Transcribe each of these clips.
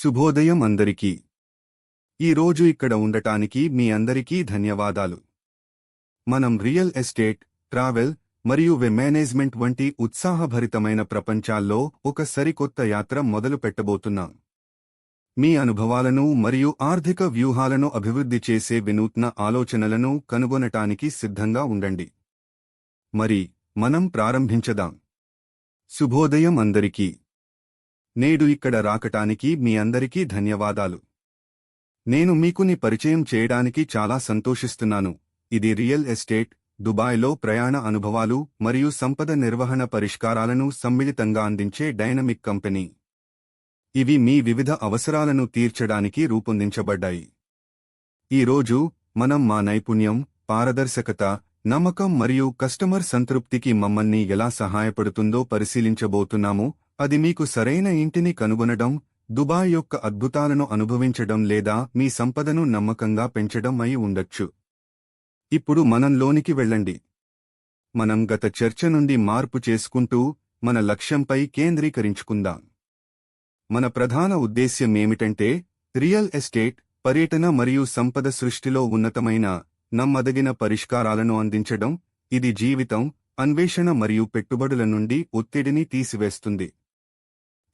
శుభోదయం అందరికీ. ఈరోజు ఇక్కడ ఉండటానికి మీ అందరికీ ధన్యవాదాలు. మనం రియల్ ఎస్టేట్, ట్రావెల్ మరియు మేనేజ్మెంట్ వంటి ఉత్సాహభరితమైన ప్రపంచాల్లో ఒక సరికొత్త యాత్ర మొదలు పెట్టబోతున్నాం. మీ అనుభవాలను మరియు ఆర్థిక వ్యూహాలను అభివృద్ధి చేసే వినూత్న ఆలోచనలను కనుగొనటానికి సిద్ధంగా ఉండండి. మరి మనం ప్రారంభించదాం. శుభోదయం అందరికీ. నేడు ఇక్కడ రాకటానికి మీ అందరికీ ధన్యవాదాలు. నేను మీకుని పరిచయం చేయడానికి చాలా సంతోషిస్తున్నాను. ఇది రియల్ ఎస్టేట్, దుబాయ్లో ప్రయాణ అనుభవాలు మరియు సంపద నిర్వహణ పరిష్కారాలను సమ్మిళితంగా అందించే డైనమిక్ కంపెనీ. ఇవి మీ వివిధ అవసరాలను తీర్చడానికి రూపొందించబడ్డాయి. ఈరోజు మనం మా నైపుణ్యం, పారదర్శకత, నమ్మకం మరియు కస్టమర్ సంతృప్తికి మమ్మల్ని ఎలా సహాయపడుతుందో పరిశీలించబోతున్నాము. అది మీకు సరైన ఇంటిని కనుగొనడం, దుబాయ్ యొక్క అద్భుతాలను అనుభవించడం లేదా మీ సంపదను నమ్మకంగా పెంచడం అయి ఉండొచ్చు. ఇప్పుడు మనంలోనికి వెళ్ళండి. మనం గత చర్చ నుండి మార్పు చేసుకుంటూ మన లక్ష్యంపై కేంద్రీకరించుకుందాం. మన ప్రధాన ఉద్దేశ్యమేమిటంటే రియల్ ఎస్టేట్, పర్యటన మరియు సంపద సృష్టిలో ఉన్నతమైన, నమ్మదగిన పరిష్కారాలను అందించడం. ఇది జీవితం, అన్వేషణ మరియు పెట్టుబడుల నుండి ఒత్తిడిని తీసివేస్తుంది.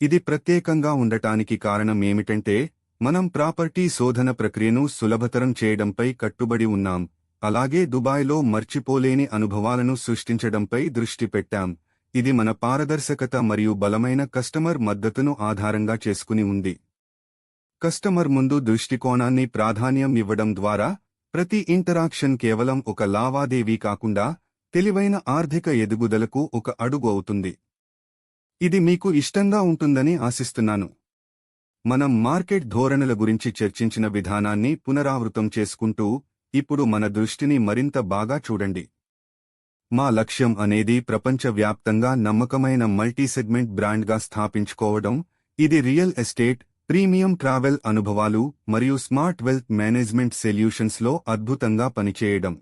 ఇది ప్రత్యేకంగా ఉండటానికి కారణమేమిటంటే మనం ప్రాపర్టీ శోధన ప్రక్రియను సులభతరం చేయడంపై కట్టుబడి ఉన్నాం, అలాగే దుబాయ్లో మర్చిపోలేని అనుభవాలను సృష్టించడంపై దృష్టి పెట్టాం. ఇది మన పారదర్శకత మరియు బలమైన కస్టమర్ మద్దతును ఆధారంగా చేసుకుని ఉంది. కస్టమర్ ముందు దృష్టికోణాన్ని ప్రాధాన్యం ఇవ్వడం ద్వారా ప్రతి ఇంటరాక్షన్ కేవలం ఒక లావాదేవీ కాకుండా తెలివైన ఆర్థిక ఎదుగుదలకు ఒక అడుగు అవుతుంది. ఇది మీకు ఇష్టంగా ఉంటుందని ఆశిస్తున్నాను. మనం మార్కెట్ ధోరణుల గురించి చర్చించిన విధానాన్ని పునరావృతం చేసుకుంటూ ఇప్పుడు మన దృష్టిని మరింత బాగా చూడండి. మా లక్ష్యం అనేది ప్రపంచవ్యాప్తంగా నమ్మకమైన మల్టీసెగ్మెంట్ బ్రాండ్గా స్థాపించుకోవడం. ఇది రియల్ ఎస్టేట్, ప్రీమియం ట్రావెల్ అనుభవాలు మరియు స్మార్ట్ వెల్త్ మేనేజ్మెంట్ సొల్యూషన్స్లో అద్భుతంగా పనిచేయడం.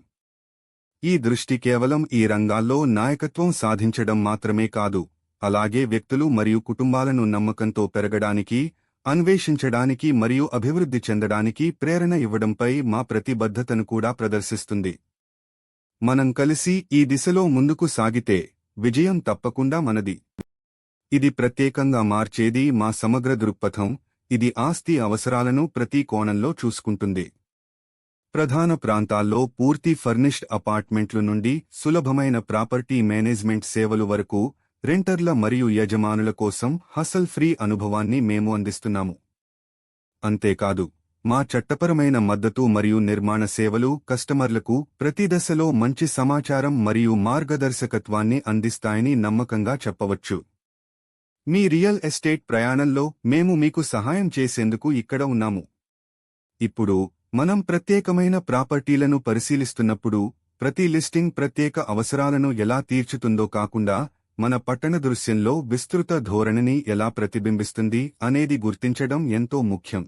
ఈ దృష్టి కేవలం ఈ రంగాల్లో నాయకత్వం సాధించడం మాత్రమే కాదు, అలాగే వ్యక్తులు మరియు కుటుంబాలను నమ్మకంతో పెరగడానికి, అన్వేషించడానికి మరియు అభివృద్ధి చెందడానికి ప్రేరణ ఇవ్వడంపై మా ప్రతిబద్ధతను కూడా ప్రదర్శిస్తుంది. మనం కలిసి ఈ దిశలో ముందుకు సాగితే విజయం తప్పకుండా మనది. ఇది ప్రత్యేకంగా మార్చేది మా సమగ్ర దృక్పథం. ఇది ఆస్తి అవసరాలను ప్రతి కోణంలో చూసుకుంటుంది. ప్రధాన ప్రాంతాల్లో పూర్తి ఫర్నిష్డ్ అపార్ట్మెంట్లు నుండి సులభమైన ప్రాపర్టీ మేనేజ్మెంట్ సేవలు వరకు రెంటర్ల మరియు యజమానుల కోసం హసల్ ఫ్రీ అనుభవాన్ని మేము అందిస్తున్నాము. అంతేకాదు, మా చట్టపరమైన మద్దతు మరియు నిర్మాణ సేవలు కస్టమర్లకు ప్రతి దశలో మంచి సమాచారం మరియు మార్గదర్శకత్వాన్ని అందిస్తాయని నమ్మకంగా చెప్పవచ్చు. మీ రియల్ ఎస్టేట్ ప్రయాణంలో మేము మీకు సహాయం చేసేందుకు ఇక్కడ ఉన్నాము. ఇప్పుడు మనం ప్రత్యేకమైన ప్రాపర్టీలను పరిశీలిస్తున్నప్పుడు ప్రతి లిస్టింగ్ ప్రత్యేక అవసరాలను ఎలా తీర్చుతుందో కాకుండా మన పట్టణ దృశ్యంలో విస్తృత ధోరణిని ఎలా ప్రతిబింబిస్తుంది అనేది గుర్తించడం ఎంతో ముఖ్యం.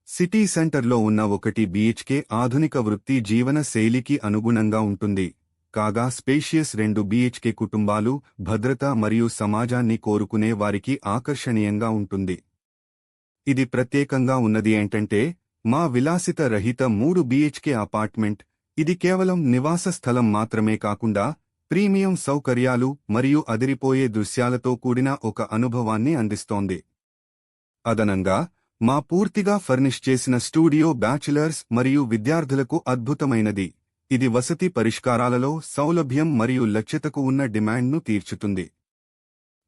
సిటీ సెంటర్లో ఉన్న 1 BHK ఆధునిక వృత్తి జీవన శైలికి అనుగుణంగా ఉంటుంది, కాగా స్పేషియస్ 2 BHK కుటుంబాలు, భద్రత మరియు సమాజాన్ని కోరుకునే వారికి ఆకర్షణీయంగా ఉంటుంది. ఇది ప్రత్యేకంగా ఉన్నది ఏంటంటే మా విలాసిత రహిత 3 BHK అపార్ట్మెంట్. ఇది కేవలం నివాస స్థలం మాత్రమే కాకుండా ప్రీమియం సౌకర్యాలు మరియు అదిరిపోయే దృశ్యాలతో కూడిన ఒక అనుభవాన్ని అందిస్తోంది. అదనంగా మా పూర్తిగా ఫర్నిష్ చేసిన స్టూడియో బ్యాచిలర్స్ మరియు విద్యార్థులకు అద్భుతమైనది. ఇది వసతి పరిష్కారాలలో సౌలభ్యం మరియు లక్ష్యతకు ఉన్న డిమాండ్ను తీర్చుతుంది.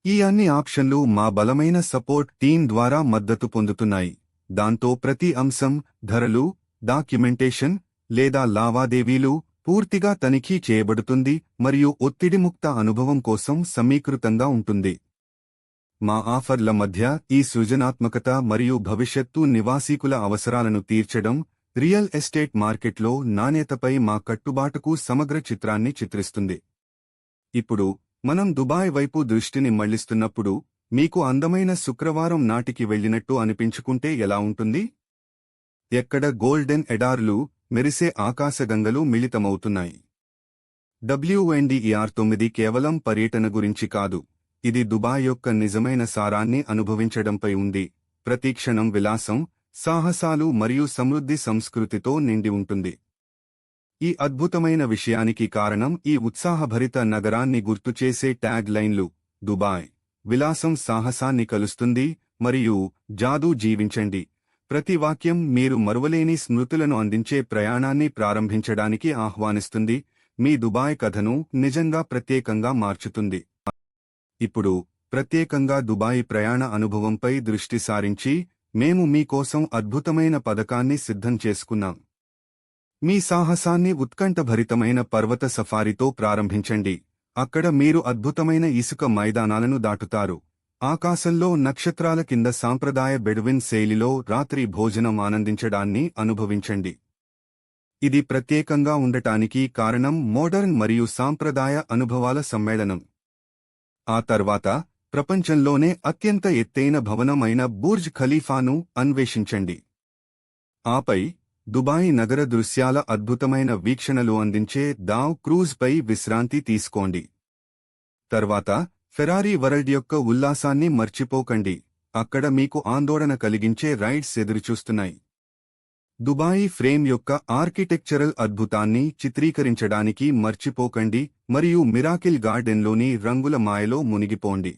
ఈ అన్ని ఆప్షన్లు మా బలమైన సపోర్ట్ టీం ద్వారా మద్దతు పొందుతున్నాయి. దాంతో ప్రతి అంశం, ధరలు, డాక్యుమెంటేషన్ లేదా లావాదేవీలు పూర్తిగా తనిఖీ చేయబడుతుంది మరియు ఒత్తిడిముక్త అనుభవం కోసం సమీకృతంగా ఉంటుంది. మా ఆఫర్ల మధ్య ఈ సృజనాత్మకత మరియు భవిష్యత్తు నివాసీకుల అవసరాలను తీర్చడం రియల్ ఎస్టేట్ మార్కెట్లో నాణ్యతపై మా కట్టుబాటుకు సమగ్ర చిత్రాన్ని చిత్రిస్తుంది. ఇప్పుడు మనం దుబాయ్ వైపు దృష్టిని మళ్లిస్తున్నప్పుడు మీకు అందమైన శుక్రవారం నాటికి వెళ్లినట్టు అనిపించుకుంటే ఎలా ఉంటుంది? ఎక్కడ గోల్డెన్ ఎడార్లు, మెరిసే ఆకాశగంగలు మిళితమవుతున్నాయి. WNDER9 కేవలం పర్యటన గురించి కాదు, ఇది దుబాయ్ యొక్క నిజమైన సారాన్ని అనుభవించడంపై ఉంది. ప్రతిక్షణం విలాసం, సాహసాలు మరియు సమృద్ధి సంస్కృతితో నిండి ఉంటుంది. ఈ అద్భుతమైన విషయానికి కారణం ఈ ఉత్సాహభరిత నగరాన్ని గుర్తుచేసే ట్యాగ్ లైన్లు: దుబాయ్, విలాసం సాహసాన్ని కలుస్తుంది మరియు జాదూ జీవించండి. ప్రతి వాక్యం మీరు మరువలేని స్మృతులను అందించే ప్రయాణాన్ని ప్రారంభించడానికి ఆహ్వానిస్తుంది, మీ దుబాయ్ కథను నిజంగా ప్రత్యేకంగా మార్చుతుంది. ఇప్పుడు ప్రత్యేకంగా దుబాయ్ ప్రయాణ అనుభవంపై దృష్టి సారించి మేము మీకోసం అద్భుతమైన పథకాన్ని సిద్ధం చేసుకున్నాం. మీ సాహసాన్ని ఉత్కంఠభరితమైన పర్వత సఫారీతో ప్రారంభించండి. అక్కడ మీరు అద్భుతమైన ఇసుక మైదానాలను దాటుతారు. ఆకాశంలో నక్షత్రాల కింద సాంప్రదాయ బెడ్విన్ శైలిలో రాత్రి భోజనం ఆనందించడాన్ని అనుభవించండి. ఇది ప్రత్యేకంగా ఉండటానికి కారణం మోడర్న్ మరియు సాంప్రదాయ అనుభవాల సమ్మేళనం. ఆ తర్వాత ప్రపంచంలోనే అత్యంత ఎత్తైన భవనం అయిన బుర్జ్ ఖలీఫాను అన్వేషించండి. ఆపై దుబాయ్ నగర దృశ్యాల అద్భుతమైన వీక్షణలు అందించే దావ్ క్రూజ్పై విశ్రాంతి తీసుకోండి. తర్వాత ఫెరారీ వరల్డ్ యొక్క ఉల్లాసాన్ని మర్చిపోకండి. అక్కడ మీకు ఆందోళన కలిగించే రైడ్స్ ఎదురుచూస్తున్నాయి. దుబాయ్ ఫ్రేమ్ యొక్క ఆర్కిటెక్చరల్ అద్భుతాన్ని చిత్రీకరించడానికి మర్చిపోకండి మరియు మిరాకిల్ గార్డెన్లోని రంగుల మాయలో మునిగిపోండి.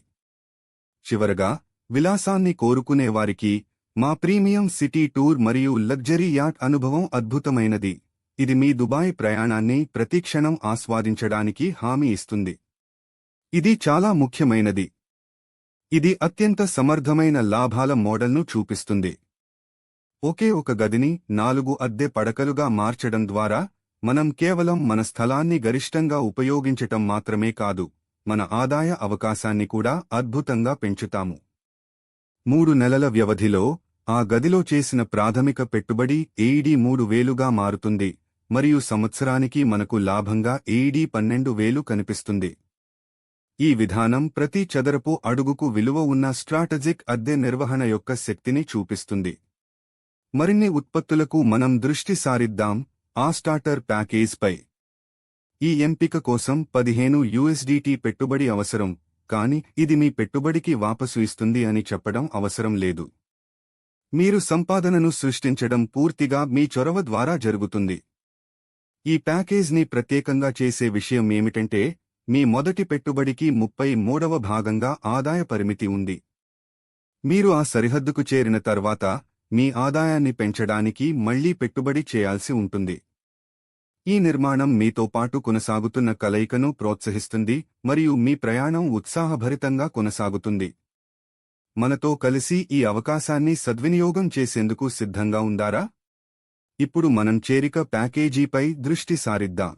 చివరగా, విలాసాన్ని కోరుకునేవారికి మా ప్రీమియం సిటీ టూర్ మరియు లగ్జరీ యాట్ అనుభవం అద్భుతమైనది. ఇది మీ దుబాయ్ ప్రయాణాన్ని ప్రతిక్షణం ఆస్వాదించడానికి హామీ ఇస్తుంది. ఇది చాలా ముఖ్యమైనది. ఇది అత్యంత సమర్థమైన లాభాల మోడల్ను చూపిస్తుంది. ఒకే ఒక గదిని 4 అద్దె పడకలుగా మార్చడం ద్వారా మనం కేవలం మన స్థలాన్ని గరిష్టంగా ఉపయోగించటం మాత్రమే కాదు, మన ఆదాయ అవకాశాన్ని కూడా అద్భుతంగా పెంచుతాము. 3 నెలల వ్యవధిలో ఆ గదిలో చేసిన ప్రాథమిక పెట్టుబడి $3,000గా మారుతుంది మరియు సంవత్సరానికి మనకు లాభంగా $12,000 కనిపిస్తుంది. ఈ విధానం ప్రతి చదరపు అడుగుకు విలువ ఉన్న స్ట్రాటజిక్ అద్దె నిర్వహణ యొక్క శక్తిని చూపిస్తుంది. మరిన్ని ఉత్పత్తులకు మనం దృష్టి సారిద్దాం. ఆ స్టార్టర్ ప్యాకేజ్పై. ఈ ఎంపిక కోసం $15 పెట్టుబడి అవసరం, కానీ ఇది మీ పెట్టుబడికి వాపసు ఇస్తుంది అని చెప్పడం అవసరం లేదు. మీరు సంపాదనను సృష్టించడం పూర్తిగా మీ చొరవ ద్వారా జరుగుతుంది. ఈ ప్యాకేజ్ని ప్రత్యేకంగా చేసే విషయం ఏమిటంటే, మీ మొదటి పెట్టుబడికి 33వ భాగంగా ఆదాయ పరిమితి ఉంది. మీరు ఆ సరిహద్దుకు చేరిన తర్వాత మీ ఆదాయాన్ని పెంచడానికి మళ్లీ పెట్టుబడి చేయాల్సి ఉంటుంది. ఈ నిర్మాణం మీతో పాటు కొనసాగుతున్న కలయికను ప్రోత్సహిస్తుంది మరియు మీ ప్రయాణం ఉత్సాహభరితంగా కొనసాగుతుంది. మనతో కలిసి ఈ అవకాశాన్ని సద్వినియోగం చేసేందుకు సిద్ధంగా ఉందారా? ఇప్పుడు మనం చేరిక ప్యాకేజీపై దృష్టి సారిద్దాం.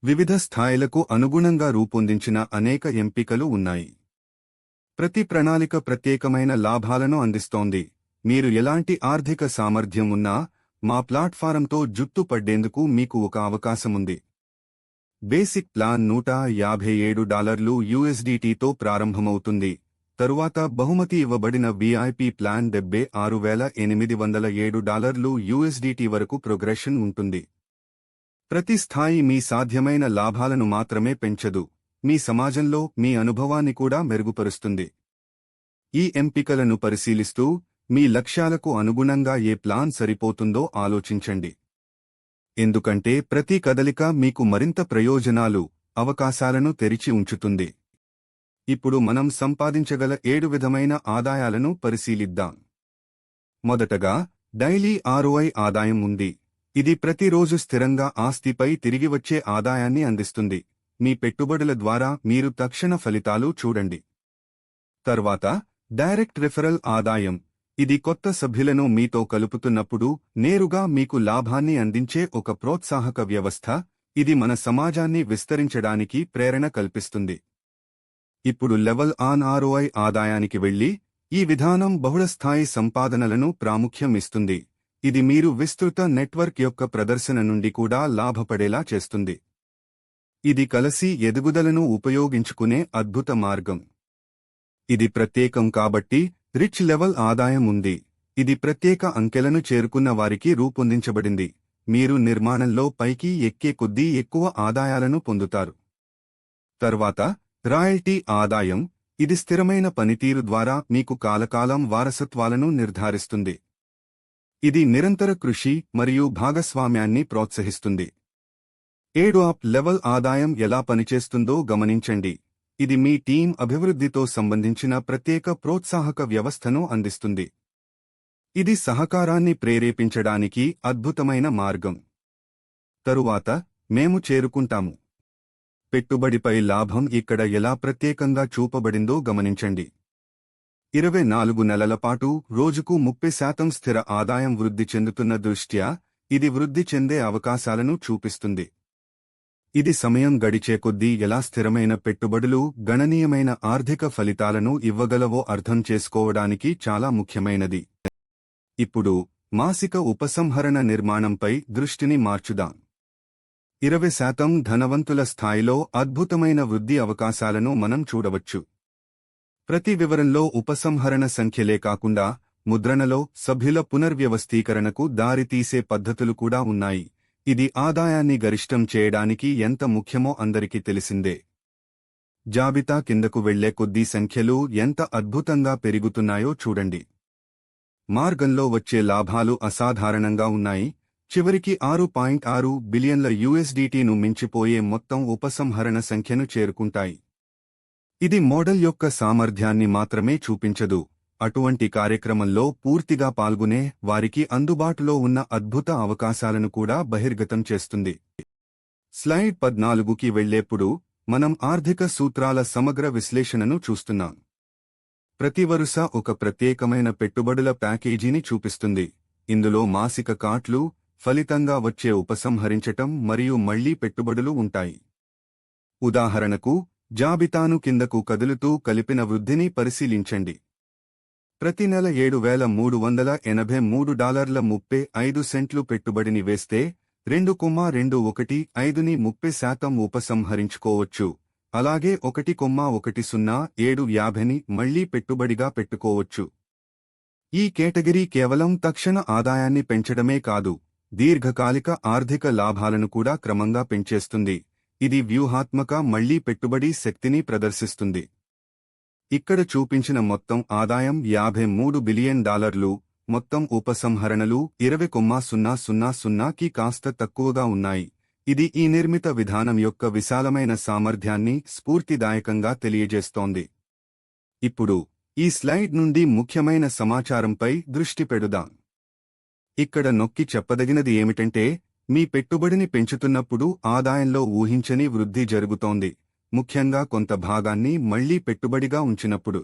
వివిధ స్థాయిలకు అనుగుణంగా రూపొందించిన అనేక ఎంపికలు ఉన్నాయి. ప్రతి ప్రణాళిక ప్రత్యేకమైన లాభాలను అందిస్తోంది. మీరు ఎలాంటి ఆర్థిక సామర్థ్యం ఉన్నా మా ప్లాట్ఫారంతో జుట్టు పడ్డేందుకు మీకు ఒక అవకాశముంది. బేసిక్ ప్లాన్ $157 ప్రారంభమవుతుంది. తరువాత బహుమతి ఇవ్వబడిన విఐపి ప్లాన్ $76,807 వరకు ప్రోగ్రెషన్ ఉంటుంది. ప్రతి స్థాయి మీ సాధ్యమైన లాభాలను మాత్రమే పెంచదు, మీ సమాజంలో మీ అనుభవాన్ని కూడా మెరుగుపరుస్తుంది. ఈ ఎంపికలను పరిశీలిస్తూ మీ లక్ష్యాలకు అనుగుణంగా ఏ ప్లాన్ సరిపోతుందో ఆలోచించండి. ఎందుకంటే ప్రతి కదలిక మీకు మరింత ప్రయోజనాలు, అవకాశాలను తెరిచి ఉంచుతుంది. ఇప్పుడు మనం సంపాదించగల 7 విధమైన ఆదాయాలను పరిశీలిద్దాం. మొదటగా, డైలీ ROI ఆదాయం ఉంది. ఇది ప్రతిరోజు స్థిరంగా ఆస్తిపై తిరిగి వచ్చే ఆదాయాన్ని అందిస్తుంది. మీ పెట్టుబడుల ద్వారా మీరు తక్షణ ఫలితాలు చూడండి. తర్వాత, డైరెక్ట్ రిఫరల్ ఆదాయం. ఇది కొత్త సభ్యులను మీతో కలుపుతున్నప్పుడు నేరుగా మీకు లాభాన్ని అందించే ఒక ప్రోత్సాహక వ్యవస్థ. ఇది మన సమాజాన్ని విస్తరించడానికి ప్రేరణ కల్పిస్తుంది. ఇప్పుడు లెవెల్ ఆన్ ROI ఆదాయానికి వెళ్లి, ఈ విధానం బహుళస్థాయి సంపాదనలను ప్రాముఖ్యం ఇస్తుంది. ఇది మీరు విస్తృత నెట్వర్క్ యొక్క ప్రదర్శన నుండి కూడా లాభపడేలా చేస్తుంది. ఇది కలిసి ఎదుగుదలను ఉపయోగించుకునే అద్భుత మార్గం. ఇది ప్రత్యేకం కాబట్టి రిచ్ లెవెల్ ఆదాయం ఉంది. ఇది ప్రత్యేక అంకెలను చేరుకున్న వారికి రూపొందించబడింది. మీరు నిర్మాణంలో పైకి ఎక్కే కొద్దీ ఎక్కువ ఆదాయాలను పొందుతారు. తర్వాత, రాయల్టీ ఆదాయం. ఇది స్థిరమైన పనితీరు ద్వారా మీకు కాలకాలం వారసత్వాలను నిర్ధారిస్తుంది. ఇది నిరంతర కృషి మరియు భాగస్వామ్యాన్ని ప్రోత్సహిస్తుంది. 7 అప్ లెవెల్ ఆదాయం ఎలా పనిచేస్తుందో గమనించండి. ఇది మీ టీం అభివృద్ధితో సంబంధించిన ప్రత్యేక ప్రోత్సాహక వ్యవస్థను అందిస్తుంది. ఇది సహకారాన్ని ప్రేరేపించడానికి అద్భుతమైన మార్గం. తరువాత మేము చేరుకుంటాము. పెట్టుబడిపై లాభం ఇక్కడ ఎలా ప్రత్యేకంగా చూపబడిందో గమనించండి. 24 నెలల పాటు రోజుకు 30% స్థిర ఆదాయం వృద్ధి చెందుతున్న దృష్ట్యా ఇది వృద్ధి చెందే అవకాశాలను చూపిస్తుంది. ఇది సమయం గడిచే కొద్దీ ఎలా స్థిరమైన పెట్టుబడులు గణనీయమైన ఆర్థిక ఫలితాలను ఇవ్వగలవో అర్థం చేసుకోవడానికి చాలా ముఖ్యమైనది. ఇప్పుడు మాసిక ఉపసంహరణ నిర్మాణంపై దృష్టిని మార్చుదాం. 20% ధనవంతుల స్థాయిలో అద్భుతమైన వృద్ధి అవకాశాలను మనం చూడవచ్చు. ప్రతి వివరంలో ఉపసంహరణ సంఖ్యలే కాకుండా ముద్రణలో సభ్యుల పునర్వ్యవస్థీకరణకు దారితీసే పద్ధతులు కూడా ఉన్నాయి. ఇది ఆదాయాన్ని గరిష్టం చేయడానికి ఎంత ముఖ్యమో అందరికీ తెలిసిందే. జాబితా కిందకు వెళ్లే కొద్దీ సంఖ్యలు ఎంత అద్భుతంగా పెరుగుతున్నాయో చూడండి. మార్గంలో వచ్చే లాభాలు అసాధారణంగా ఉన్నాయి. చివరికి 6.6 బిలియన్ల యుఎస్డిటీను మించిపోయే మొత్తం ఉపసంహరణ సంఖ్యను చేరుకుంటాయి. ఇది మోడల్ యొక్క సామర్థ్యాన్ని మాత్రమే చూపించదు, అటువంటి కార్యక్రమంలో పూర్తిగా పాల్గొనే వారికి అందుబాటులో ఉన్న అద్భుత అవకాశాలను కూడా బహిర్గతం చేస్తుంది. స్లైడ్ 14కి వెళ్లేప్పుడు మనం ఆర్థిక సూత్రాల సమగ్ర విశ్లేషణను చూస్తున్నాం. ప్రతి వరుస ఒక ప్రత్యేకమైన పెట్టుబడుల ప్యాకేజీని చూపిస్తుంది. ఇందులో మాసిక కాట్లు, ఫలితంగా వచ్చే ఉపసంహరించటం మరియు మళ్లీ పెట్టుబడులు ఉంటాయి. ఉదాహరణకు, జాబితాను కిందకు కదులుతూ కలిపిన వృద్ధిని పరిశీలించండి. ప్రతి నెల $7,383.35 పెట్టుబడిని వేస్తే 2,215ని 30% ఉపసంహరించుకోవచ్చు. అలాగే 1,10750ని మళ్లీ పెట్టుబడిగా పెట్టుకోవచ్చు. ఈ కేటగిరీ కేవలం తక్షణ ఆదాయాన్ని పెంచడమే కాదు, దీర్ఘకాలిక ఆర్థిక లాభాలను కూడా క్రమంగా పెంచేస్తుంది. ఇది వ్యూహాత్మక మళ్లీ పెట్టుబడి శక్తిని ప్రదర్శిస్తుంది. ఇక్కడ చూపించిన మొత్తం ఆదాయం $53 బిలియన్, మొత్తం ఉపసంహరణలు 20,000కి కాస్త తక్కువగా ఉన్నాయి. ఇది ఈ నిర్మిత విధానం యొక్క విశాలమైన సామర్థ్యాన్ని స్ఫూర్తిదాయకంగా తెలియజేస్తోంది. ఇప్పుడు ఈ స్లైడ్ నుండి ముఖ్యమైన సమాచారంపై దృష్టి పెడుదాం. ఇక్కడ నొక్కి చెప్పదగినది ఏమిటంటే, మీ పెట్టుబడిని పెంచుతున్నప్పుడు ఆదాయంలో ఊహించని వృద్ధి జరుగుతోంది, ముఖ్యంగా కొంత భాగాన్ని మళ్లీ పెట్టుబడిగా ఉంచినప్పుడు.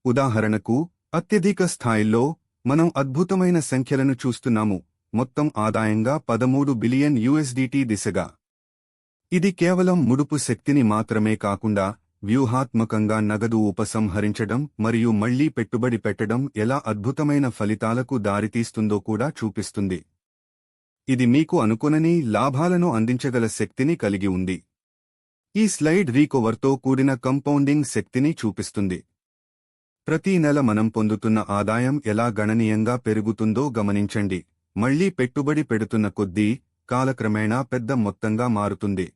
ఉదాహరణకు, అత్యధిక స్థాయిల్లో మనం అద్భుతమైన సంఖ్యలను చూస్తున్నాము, మొత్తం ఆదాయంగా $13 బిలియన్ దిశగా. ఇది కేవలం ముడుపు శక్తిని మాత్రమే కాకుండా వ్యూహాత్మకంగా నగదు ఉపసంహరించడం మరియు మళ్లీ పెట్టుబడి పెట్టడం ఎలా అద్భుతమైన ఫలితాలకు దారితీస్తుందో కూడా చూపిస్తుంది. ఇది మీకు అనుకోనని లాభాలను అందించగల శక్తిని కలిగి ఉంది. ఈ స్లైడ్ రీకవర్తో కూడిన కంపౌండింగ్ శక్తిని చూపిస్తుంది. ప్రతి నెల మనం పొందుతున్న ఆదాయం ఎలా గణనీయంగా పెరుగుతుందో గమనించండి. మళ్లీ పెట్టుబడి పెడుతున్న కొద్దీ కాలక్రమేణా పెద్ద మొత్తంగా మారుతుంది.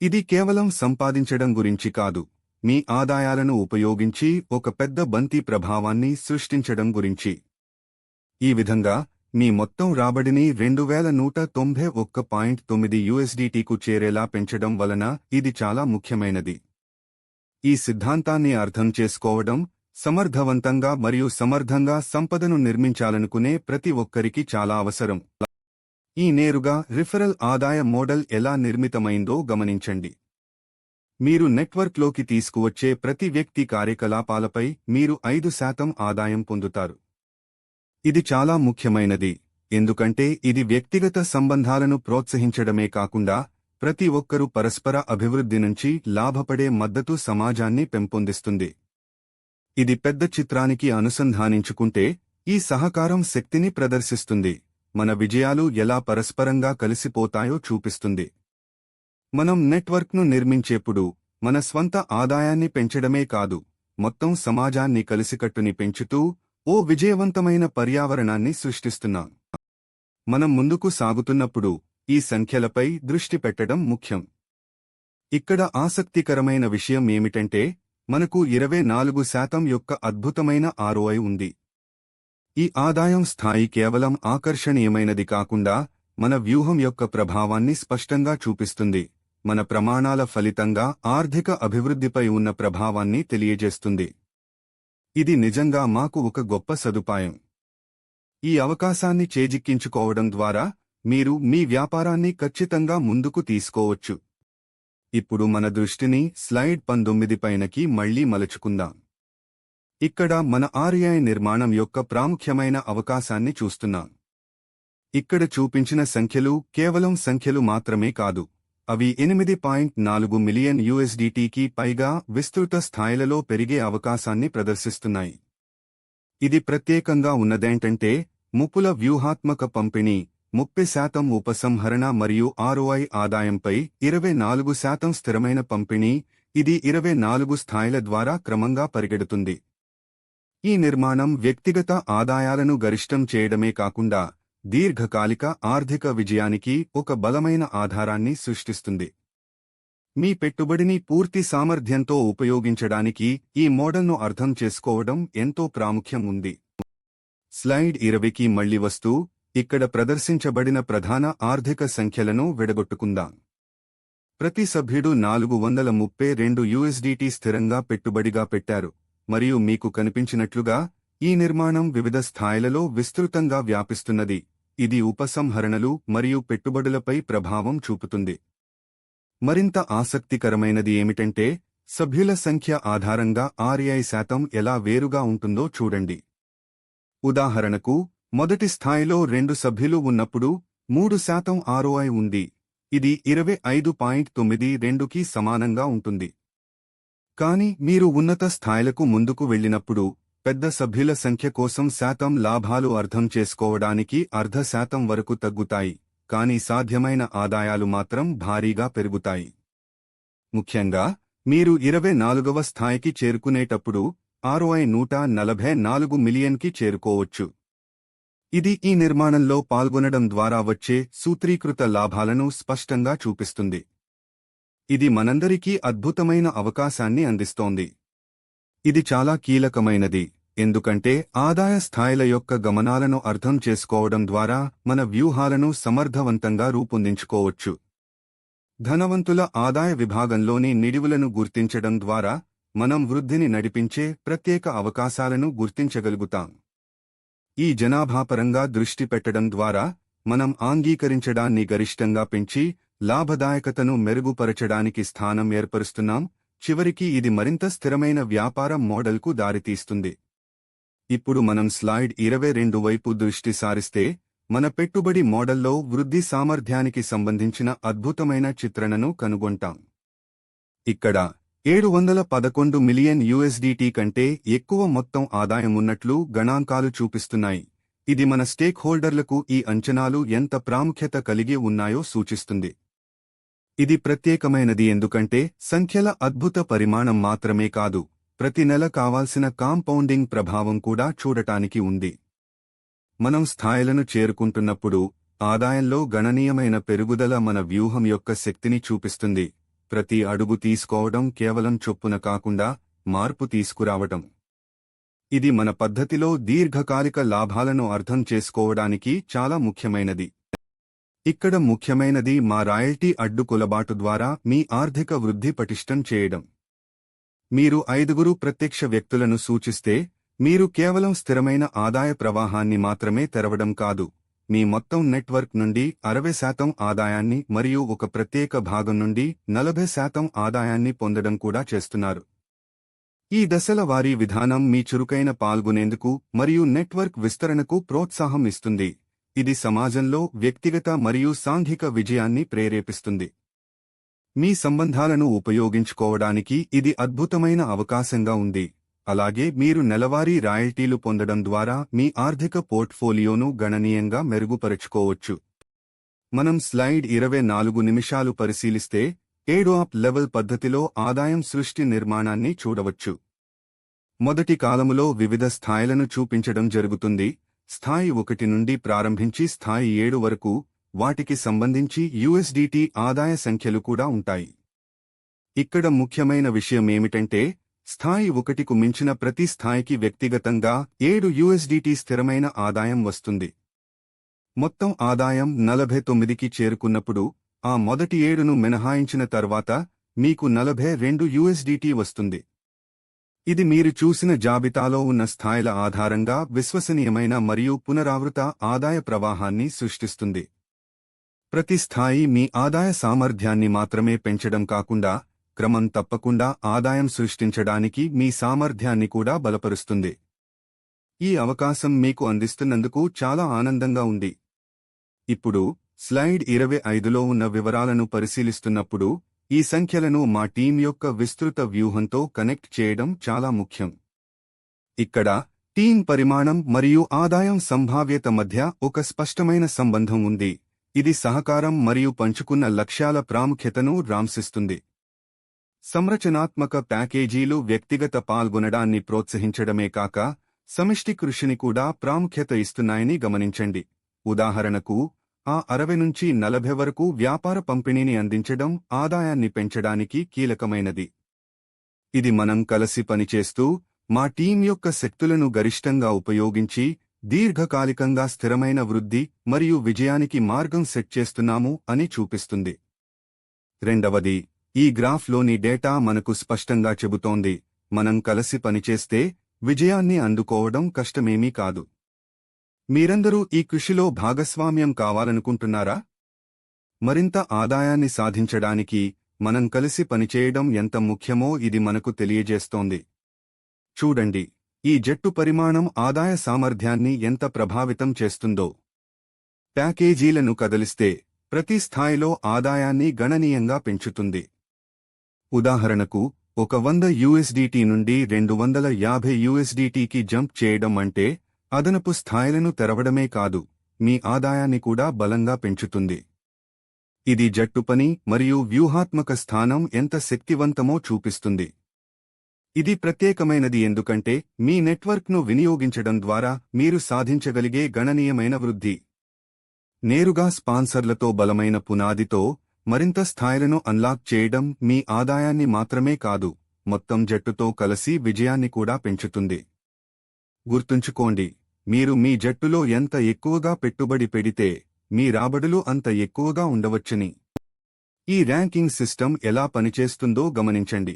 ఇది కేవలం సంపాదించడం గురించి కాదు, మీ ఆదాయాలను ఉపయోగించి ఒక పెద్ద బంతి ప్రభావాన్ని సృష్టించడం గురించి. ఈ విధంగా మీ మొత్తం రాబడిని $2,191.9కు చేరేలా పెంచడం వలన ఇది చాలా ముఖ్యమైనది. ఈ సిద్ధాంతాన్ని అర్థం చేసుకోవడం సమర్థవంతంగా మరియు సమర్థంగా సంపదను నిర్మించాలనుకునే ప్రతి ఒక్కరికి చాలా అవసరం. ఈ నేరుగా రిఫరల్ ఆదాయ మోడల్ ఎలా నిర్మితమైందో గమనించండి. మీరు నెట్వర్క్లోకి తీసుకువచ్చే ప్రతి వ్యక్తి కార్యకలాపాలపై మీరు 5% ఆదాయం పొందుతారు. ఇది చాలా ముఖ్యమైనది, ఎందుకంటే ఇది వ్యక్తిగత సంబంధాలను ప్రోత్సహించడమే కాకుండా ప్రతి ఒక్కరూ పరస్పర అభివృద్ధి నుంచి లాభపడే మద్దతు సమాజాన్ని పెంపొందిస్తుంది. ఇది పెద్ద చిత్రానికి అనుసంధానించుకుంటే ఈ సహకారం శక్తిని ప్రదర్శిస్తుంది, మన విజయాలు ఎలా పరస్పరంగా కలిసిపోతాయో చూపిస్తుంది. మనం నెట్వర్క్ను నిర్మించేప్పుడు మన స్వంత ఆదాయాన్ని పెంచడమే కాదు, మొత్తం సమాజాన్ని కలిసికట్టుని పెంచుతూ ఓ విజయవంతమైన పర్యావరణాన్ని సృష్టిస్తున్నాం. మనం ముందుకు సాగుతున్నప్పుడు ఈ సంఖ్యలపై దృష్టి పెట్టడం ముఖ్యం. ఇక్కడ ఆసక్తికరమైన విషయం ఏమిటంటే, మనకు 24% యొక్క అద్భుతమైన ఆర్ఓఐ ఉంది. ఈ ఆదాయం స్థాయి కేవలం ఆకర్షణీయమైనది కాకుండా మన వ్యూహం యొక్క ప్రభావాన్ని స్పష్టంగా చూపిస్తుంది, మన ప్రమాణాల ఫలితంగా ఆర్థిక అభివృద్ధిపై ఉన్న ప్రభావాన్ని తెలియజేస్తుంది. ఇది నిజంగా మాకు ఒక గొప్ప సదుపాయం. ఈ అవకాశాన్ని చేజిక్కించుకోవడం ద్వారా మీరు మీ వ్యాపారాన్ని ఖచ్చితంగా ముందుకు తీసుకోవచ్చు. ఇప్పుడు మన దృష్టిని స్లైడ్ 19 పైనకి మళ్లీ మలుచుకుందాం. ఇక్కడ మన ఆర్ఐ నిర్మాణం యొక్క ప్రాముఖ్యమైన అవకాశాన్ని చూస్తున్నాం. ఇక్కడ చూపించిన సంఖ్యలు కేవలం సంఖ్యలు మాత్రమే కాదు, అవి 8.4 మిలియన్ యూఎస్డిటీకి పైగా విస్తృత స్థాయిలలో పెరిగే అవకాశాన్ని ప్రదర్శిస్తున్నాయి. ఇది ప్రత్యేకంగా ఉన్నదేంటంటే ముప్పుల వ్యూహాత్మక పంపిణీ, 30% ఉపసంహరణ మరియు ఆర్ఓఐ ఆదాయంపై 24% స్థిరమైన పంపిణీ. ఇది 24 స్థాయిల ద్వారా క్రమంగా పరిగెడుతుంది. ఈ నిర్మాణం వ్యక్తిగత ఆదాయాలను గరిష్టం చేయడమే కాకుండా దీర్ఘకాలిక ఆర్థిక విజయానికి ఒక బలమైన ఆధారాన్ని సృష్టిస్తుంది. మీ పెట్టుబడిని పూర్తి సామర్థ్యంతో ఉపయోగించడానికి ఈ మోడల్ను అర్థం చేసుకోవడం ఎంతో ప్రాముఖ్యం ఉంది. స్లైడ్ 20కి మళ్లీ వస్తూ ఇక్కడ ప్రదర్శించబడిన ప్రధాన ఆర్థిక సంఖ్యలను విడగొట్టుకుందాం. ప్రతి సభ్యుడు 432 యూఎస్డిటీ స్థిరంగా పెట్టుబడిగా పెట్టారు, మరియు మీకు కనిపించినట్లుగా ఈ నిర్మాణం వివిధ స్థాయిలలో విస్తృతంగా వ్యాపిస్తున్నది. ఇది ఉపసంహరణలు మరియు పెట్టుబడులపై ప్రభావం చూపుతుంది. మరింత ఆసక్తికరమైనది ఏమిటంటే సభ్యుల సంఖ్య ఆధారంగా ఆర్ఐ శాతం ఎలా వేరుగా ఉంటుందో చూడండి. ఉదాహరణకు, మొదటి స్థాయిలో 2 సభ్యులు ఉన్నప్పుడు 3% ఆర్ఓఐ ఉంది. ఇది 25.92కి సమానంగా ఉంటుంది. కానీ మీరు ఉన్నత స్థాయిలకు ముందుకు వెళ్ళినప్పుడు పెద్ద సభ్యుల సంఖ్య కోసం శాతం లాభాలు అర్థం చేసుకోవడానికి 0.5% వరకు తగ్గుతాయి, కానీ సాధ్యమైన ఆదాయాలు మాత్రం భారీగా పెరుగుతాయి. ముఖ్యంగా మీరు 24వ స్థాయికి చేరుకునేటప్పుడు ఆర్ఓఐ 144 మిలియన్కి చేరుకోవచ్చు. ఇది ఈ నిర్మాణంలో పాల్గొనడం ద్వారా వచ్చే సూత్రీకృత లాభాలను స్పష్టంగా చూపిస్తుంది. ఇది మనందరికీ అద్భుతమైన అవకాశాన్ని అందిస్తోంది. ఇది చాలా కీలకమైనది, ఎందుకంటే ఆదాయ స్థాయిల యొక్క గమనాలను అర్థం చేసుకోవడం ద్వారా మన వ్యూహాలను సమర్థవంతంగా రూపొందించుకోవచ్చు. ధనవంతుల ఆదాయ విభాగంలోని నిడివులను గుర్తించడం ద్వారా మనం వృద్ధిని నడిపించే ప్రత్యేక అవకాశాలను గుర్తించగలుగుతాం. ఈ జనాభాపరంగా దృష్టి పెట్టడం ద్వారా మనం అంగీకరించడాన్ని గరిష్టంగా పెంచి లాభదాయకతను మెరుగుపరచడానికి స్థానం ఏర్పరుస్తున్నాం. చివరికి ఇది మరింత స్థిరమైన వ్యాపార మోడల్కు దారితీస్తుంది. ఇప్పుడు మనం స్లైడ్ 22 వైపు దృష్టి సారిస్తే మన పెట్టుబడి మోడల్లో వృద్ధి సామర్థ్యానికి సంబంధించిన అద్భుతమైన చిత్రణను కనుగొంటాం. ఇక్కడ 711 మిలియన్ యూఎస్డిటీ కంటే ఎక్కువ మొత్తం ఆదాయం ఉన్నట్లు గణాంకాలు చూపిస్తున్నాయి. ఇది మన స్టేక్ హోల్డర్లకు ఈ అంచనాలు ఎంత ప్రాముఖ్యత కలిగి ఉన్నాయో సూచిస్తుంది. ఇది ప్రత్యేకమైనది ఎందుకంటే సంఖ్యల అద్భుత పరిమాణం మాత్రమే కాదు, ప్రతి నెల కావాల్సిన కాంపౌండింగ్ ప్రభావం కూడా చూడటానికి ఉంది. మనం స్థాయిలను చేరుకుంటున్నప్పుడు ఆదాయంలో గణనీయమైన పెరుగుదల మన వ్యూహం యొక్క శక్తిని చూపిస్తుంది. ప్రతి అడుగు తీసుకోవడం కేవలం చొప్పున కాకుండా మార్పు తీసుకురావటం. ఇది మన పద్ధతిలో దీర్ఘకాలిక లాభాలను అర్థం చేసుకోవడానికి చాలా ముఖ్యమైనది. ఇక్కడ ముఖ్యమైనది మా రాయల్టీ అడ్డుకొలబాటు ద్వారా మీ ఆర్థిక వృద్ధి పటిష్టం చేయడం. మీరు 5 ప్రత్యక్ష వ్యక్తులను సూచిస్తే మీరు కేవలం స్థిరమైన ఆదాయ ప్రవాహాన్ని మాత్రమే తెరవడం కాదు, మీ మొత్తం నెట్వర్క్ నుండి 60% ఆదాయాన్ని మరియు ఒక ప్రత్యేక భాగం నుండి 40% ఆదాయాన్ని పొందడం కూడా చేస్తున్నారు. ఈ దశల వారీ విధానం మీ చురుకైన పాల్గొనేందుకు మరియు నెట్వర్క్ విస్తరణకు ప్రోత్సాహం ఇస్తుంది. ఇది సమాజంలో వ్యక్తిగత మరియు సాంఘిక విజయాన్ని ప్రేరేపిస్తుంది. మీ సంబంధాలను ఉపయోగించుకోవడానికి ఇది అద్భుతమైన అవకాశంగా ఉంది. అలాగే మీరు నెలవారీ రాయల్టీలు పొందడం ద్వారా మీ ఆర్థిక పోర్ట్ఫోలియోను గణనీయంగా మెరుగుపరుచుకోవచ్చు. మనం స్లైడ్ 24 పరిశీలిస్తే 7 అప్ లెవెల్ పద్ధతిలో ఆదాయం సృష్టి నిర్మాణాన్ని చూడవచ్చు. మొదటి కాలములో వివిధ స్థాయిలను చూపించడం జరుగుతుంది. స్థాయి 1 నుండి ప్రారంభించి స్థాయి 7 వరకు, వాటికి సంబంధించి యూఎస్డిటీ ఆదాయ సంఖ్యలు కూడా ఉంటాయి. ఇక్కడ ముఖ్యమైన విషయమేమిటంటే స్థాయి 1కు మించిన ప్రతి స్థాయికి వ్యక్తిగతంగా 7 USDT స్థిరమైన ఆదాయం వస్తుంది. మొత్తం ఆదాయం 49కి చేరుకున్నప్పుడు ఆ మొదటి 7ను మినహాయించిన తర్వాత మీకు 42 USDT వస్తుంది. ఇది మీరు చూసిన జాబితాలో ఉన్న స్థాయిల ఆధారంగా విశ్వసనీయమైన మరియు పునరావృత ఆదాయ ప్రవాహాన్ని సృష్టిస్తుంది. ప్రతి స్థాయి మీ ఆదాయ సామర్థ్యాన్ని మాత్రమే పెంచడం కాకుండా క్రమం తప్పకుండా ఆదాయం సృష్టించడానికి మీ సామర్థ్యాన్ని కూడా బలపరుస్తుంది. ఈ అవకాశం మీకు అందిస్తున్నందుకు చాలా ఆనందంగా ఉంది. ఇప్పుడు స్లైడ్ 25లో ఉన్న వివరాలను పరిశీలిస్తున్నప్పుడు ఈ సంఖ్యలను మా టీం యొక్క విస్తృత వ్యూహంతో కనెక్ట్ చేయడం చాలా ముఖ్యం. ఇక్కడ టీం పరిమాణం మరియు ఆదాయం సంభావ్యత మధ్య ఒక స్పష్టమైన సంబంధం ఉంది. ఇది సహకారం మరియు పంచుకున్న లక్ష్యాల ప్రాముఖ్యతను రాంసిస్తుంది. సంరచనాత్మక ప్యాకేజీలు వ్యక్తిగత పాల్గొనడాన్ని ప్రోత్సహించడమే కాక సమిష్టి కృషిని కూడా ప్రాముఖ్యత ఇస్తున్నాయని గమనించండి. ఉదాహరణకు, ఆ 60 నుంచి 40 వరకు వ్యాపార పంపిణీని అందించడం ఆదాయాన్ని పెంచడానికి కీలకమైనది. ఇది మనం కలిసి పనిచేస్తూ మా టీం యొక్క శక్తులను గరిష్టంగా ఉపయోగించి దీర్ఘకాలికంగా స్థిరమైన వృద్ధి మరియు విజయానికి మార్గం సెట్ చేస్తున్నాము అని చూపిస్తుంది. రెండవది, ఈ గ్రాఫ్లోని డేటా మనకు స్పష్టంగా చెబుతోంది, మనం కలిసి పనిచేస్తే విజయాన్ని అందుకోవడం కష్టమేమీ కాదు. మీరందరూ ఈ కృషిలో భాగస్వామ్యం కావాలనుకుంటున్నారా? మరింత ఆదాయాన్ని సాధించడానికి మనం కలిసి పనిచేయడం ఎంత ముఖ్యమో ఇది మనకు తెలియజేస్తోంది. చూడండి, ఈ జట్టు పరిమాణం ఆదాయ సామర్థ్యాన్ని ఎంత ప్రభావితం చేస్తుందో. ప్యాకేజీలను కదిలిస్తే ప్రతి స్థాయిలో ఆదాయాన్ని గణనీయంగా పెంచుతుంది. ఉదాహరణకు, ఒక 100 USDT నుండి 250 USDTకి జంప్ చేయడం అంటే అదనపు స్థాయిలను తెరవడమే కాదు, మీ ఆదాయాన్ని కూడా బలంగా పెంచుతుంది. ఇది జట్టు పని మరియు వ్యూహాత్మక స్థానం ఎంత శక్తివంతమో చూపిస్తుంది. ఇది ప్రత్యేకమైనది ఎందుకంటే మీ నెట్వర్క్ను వినియోగించడం ద్వారా మీరు సాధించగలిగే గణనీయమైన వృద్ధి. నేరుగా స్పాన్సర్లతో బలమైన పునాదితో మరింత స్థాయిలను అన్లాక్ చేయడం మీ ఆదాయాన్ని మాత్రమే కాదు, మొత్తం జట్టుతో కలిసి విజయాన్ని కూడా పెంచుతుంది. గుర్తుంచుకోండి, మీరు మీ జట్టులో ఎంత ఎక్కువగా పెట్టుబడి పెడితే మీ రాబడులు అంత ఎక్కువగా ఉండవచ్చని. ఈ ర్యాంకింగ్ సిస్టమ్ ఎలా పనిచేస్తుందో గమనించండి.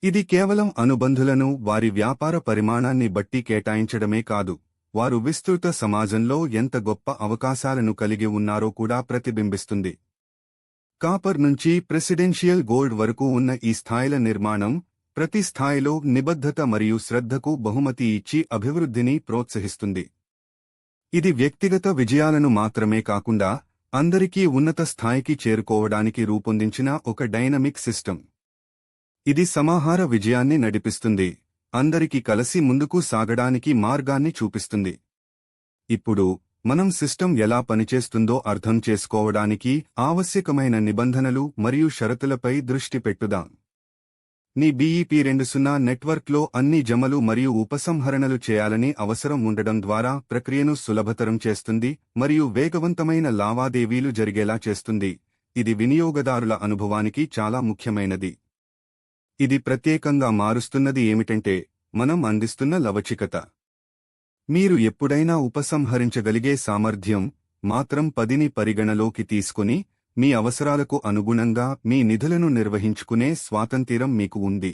ఇది కేవలం అనుబంధులను వారి వ్యాపార పరిమాణాన్ని బట్టి కేటాయించడమే కాదు, వారు విస్తృత సమాజంలో ఎంత గొప్ప అవకాశాలను కలిగి ఉన్నారో కూడా ప్రతిబింబిస్తుంది. కాపర్ నుంచి ప్రెసిడెన్షియల్ గోల్డ్ వరకు ఉన్న ఈ స్థాయిల నిర్మాణం ప్రతి స్థాయిలో నిబద్ధత మరియు శ్రద్ధకు బహుమతి ఇచ్చి అభివృద్ధిని ప్రోత్సహిస్తుంది. ఇది వ్యక్తిగత విజయాలను మాత్రమే కాకుండా అందరికీ ఉన్నత స్థాయికి చేరుకోవడానికి రూపొందించిన ఒక డైనమిక్ సిస్టమ్. ఇది సమాహార విజయాన్ని నడిపిస్తుంది, అందరికీ కలిసి ముందుకు సాగడానికి మార్గాన్ని చూపిస్తుంది. ఇప్పుడు మనం సిస్టమ్ ఎలా పనిచేస్తుందో అర్థం చేసుకోవడానికి ఆవశ్యకమైన నిబంధనలు మరియు షరతులపై దృష్టి పెట్టుదాం. మీ BEP20 నెట్వర్క్లో అన్ని జమలు మరియు ఉపసంహరణలు చేయాలని అవసరం ఉండడం ద్వారా ప్రక్రియను సులభతరం చేస్తుంది మరియు వేగవంతమైన లావాదేవీలు జరిగేలా చేస్తుంది. ఇది వినియోగదారుల అనుభవానికి చాలా ముఖ్యమైనది. ఇది ప్రత్యేకంగా మారుస్తున్నది ఏమిటంటే మనం అందిస్తున్న లవచికత. మీరు ఎప్పుడైనా ఉపసంహరించగలిగే సామర్థ్యం, మాత్రం 10ని పరిగణలోకి తీసుకుని మీ అవసరాలకు అనుగుణంగా మీ నిధులను నిర్వహించుకునే స్వాతంత్ర్యం మీకు ఉంది.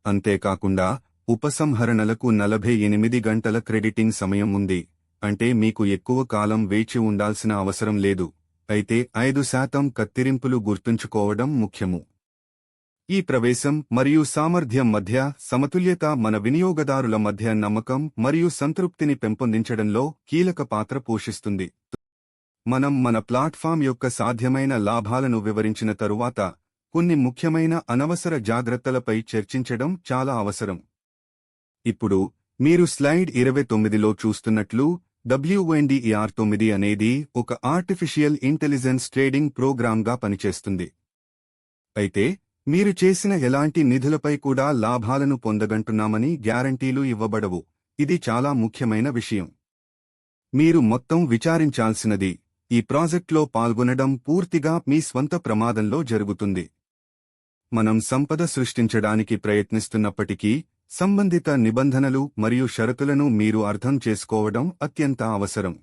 అంతేకాకుండా ఉపసంహరణలకు 48 గంటల క్రెడిటింగ్ సమయం ఉంది, అంటే మీకు ఎక్కువ కాలం వేచి ఉండాల్సిన అవసరం లేదు. అయితే 5% కత్తిరింపులు గుర్తుంచుకోవడం ముఖ్యము. ఈ ప్రవేశం మరియు సామర్థ్యం మధ్య సమతుల్యత మన వినియోగదారుల మధ్య నమ్మకం మరియు సంతృప్తిని పెంపొందించడంలో కీలక పాత్ర పోషిస్తుంది. మనం మన ప్లాట్ఫామ్ యొక్క సాధ్యమైన లాభాలను వివరించిన తరువాత కొన్ని ముఖ్యమైన అనవసర జాగ్రత్తలపై చర్చించడం చాలా అవసరం. ఇప్పుడు మీరు స్లైడ్ 29లో చూస్తున్నట్లు WNDER9 అనేది ఒక ఆర్టిఫిషియల్ ఇంటెలిజెన్స్ ట్రేడింగ్ ప్రోగ్రామ్గా పనిచేస్తుంది. అయితే మీరు చేసిన ఎలాంటి నిధులపై కూడా లాభాలను పొందగంటున్నామని గ్యారంటీలు ఇవ్వబడవు. ఇది చాలా ముఖ్యమైన విషయం. మీరు మొత్తం విచారించాల్సినది, ఈ ప్రాజెక్ట్లో పాల్గొనడం పూర్తిగా మీ స్వంత ప్రమాదంలో జరుగుతుంది. మనం సంపద సృష్టించడానికి ప్రయత్నిస్తున్నప్పటికీ సంబంధిత నిబంధనలు మరియు షరతులను మీరు అర్థం చేసుకోవడం అత్యంత అవసరం.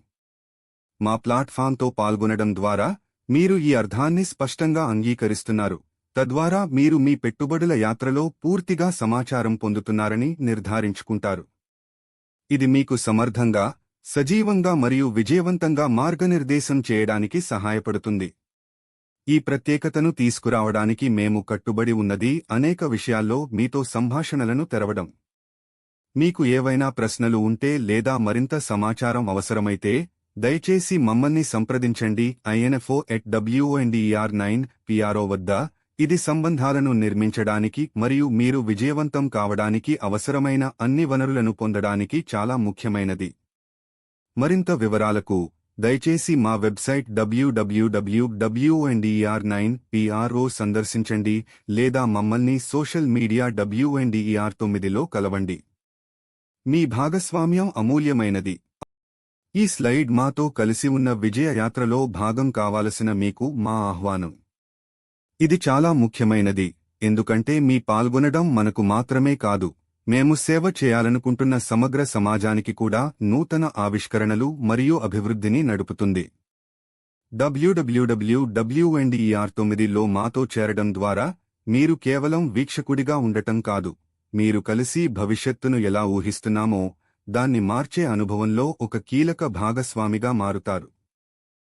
మా ప్లాట్ఫాంతో పాల్గొనడం ద్వారా మీరు ఈ అర్థాన్ని స్పష్టంగా అంగీకరిస్తున్నారు, తద్వారా మీరు మీ పెట్టుబడుల యాత్రలో పూర్తిగా సమాచారం పొందుతున్నారని నిర్ధారించుకుంటారు. ఇది మీకు సమర్థంగా, సజీవంగా మరియు విజయవంతంగా మార్గనిర్దేశం చేయడానికి సహాయపడుతుంది. ఈ ప్రత్యేకతను తీసుకురావడానికి మేము కట్టుబడి ఉన్నది అనేక విషయాల్లో మీతో సంభాషణలను తెరవడం. మీకు ఏవైనా ప్రశ్నలు ఉంటే లేదా మరింత సమాచారం అవసరమైతే దయచేసి మమ్మల్ని సంప్రదించండి. info@wonder9pro వద్ద. ఇది సంబంధాలను నిర్మించడానికి మరియు మీరు విజయవంతం కావడానికి అవసరమైన అన్ని వనరులను పొందడానికి చాలా ముఖ్యమైనది. మరింత వివరాలకు దయచేసి మా వెబ్సైట్ www.wnder9pro సందర్శించండి లేదా మమ్మల్ని సోషల్ మీడియా WNDER9లో కలవండి. మీ భాగస్వామ్యం అమూల్యమైనది. ఈ స్లైడ్ మాతో కలిసి ఉన్న విజయ యాత్రలో భాగం కావాల్సిన మీకు మా ఆహ్వానం. ఇది చాలా ముఖ్యమైనది, ఎందుకంటే మీ పాల్గొనడం మనకు మాత్రమే కాదు, మేము సేవ చేయాలనుకుంటున్న సమగ్ర సమాజానికి కూడా నూతన ఆవిష్కరణలు మరియు అభివృద్ధిని నడుపుతుంది. www.wnder9లో మాతో చేరడం ద్వారా మీరు కేవలం వీక్షకుడిగా ఉండటం కాదు, మీరు కలిసి భవిష్యత్తును ఎలా ఊహిస్తున్నామో దాన్ని మార్చే అనుభవంలో ఒక కీలక భాగస్వామిగా మారుతారు.